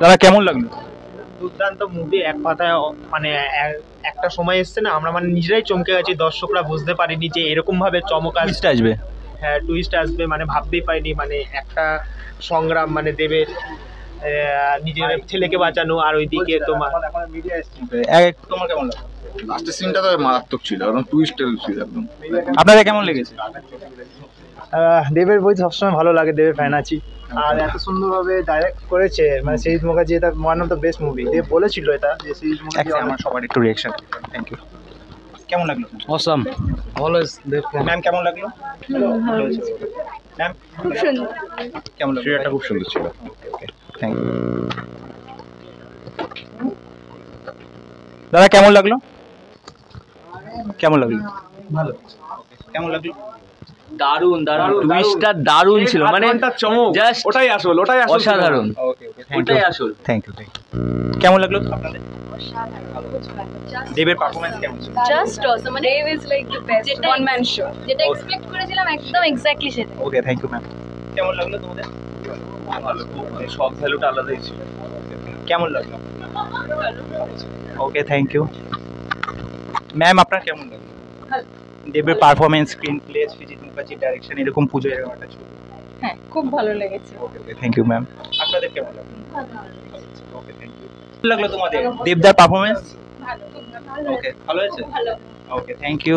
দাদা কেমন লাগলো? দুর্দান্ত মুভি, এক কথায় মানে একটা সময় এসছে না, আমরা মানে নিজেরাই চমকে গেছি, দর্শকরা বুঝতে পারিনি যে এরকম ভাবে চমক টুইস্ট আসবে। হ্যাঁ, টুইস্ট আসবে মানে ভাবতেই পারিনি। মানে একটা সংগ্রাম, মানে দেবের নিজের ছেলেকে বাঁচানো, আর ওইদিকে তোমার তোমার কেমন লাগলো? লাস্টের সিনটা তো মারাত্মক ছিল, একদম টুইস্ট ছিল একদম। আপনাদের কেমন লেগেছে? দেবের বই সবসময় ভালো লাগে, দেবের ফ্যান আছি। আর এত সুন্দরভাবে ডাইরেক্ট করেছে, মানে সিরিজ মুখার্জি, এটা one of the best movie. Dev বলেছিল এটা যে সিরিজ মুখার্জি আমার সবার একটু রিঅ্যাকশন। Thank you. কেমন লাগলো? অসাম অলওয়েজ দেব। ম্যাম কেমন লাগলো? ম্যাম খুব সুন্দর। কেমন লাগলো? থিয়েটারটা খুব সুন্দর ছিল। ওকে, থ্যাংক ইউ। দাদা কেমন লাগলো? কেমন লাগলো? ভালো। কেমন লাগলো? দারুণ দারুণ, টুইস্টটা দারুণ ছিল, মানে জাস্ট ওটাই আসল, অসাধারণ, ওকে ওকে, থ্যাংক ওটাই ইউ। আসল। Thank you. কেমন লাগলো আপনাদের? দেবের পারফরম্যান্স কেমন ছিল? জাস্ট অসম, মানে Dev is like the best one man show. যেটা এক্সপেক্ট করেছিলাম একদম এক্স্যাক্টলি সেটা। Okay, thank you ma'am. কেমন লাগলো তোমাদের? ভালো, মানে সব ভ্যালুটা আলাদাই ছিল। কেমন লাগলো? ওকে, থ্যাংক ইউ। ম্যাম আপনার কেমন লাগলো? দেবের পারফরমেন্স, স্ক্রিন প্লে, সৃজিত মুখার্জির ডাইরেকশন, এরকম পুজো এরকম একটা ছবি। হ্যাঁ, খুব ভালো লেগেছে। ওকে ওকে, থ্যাংক ইউ ম্যাম। আপনাদের কেমন লাগলো? ওকে, থ্যাংক ইউ। কেমন লাগলো তোমাদের? দেবদার পারফরমেন্স? ভালো, খুব ভালো। ওকে, ভালো হয়েছে? ভালো। ওকে, থ্যাংক ইউ।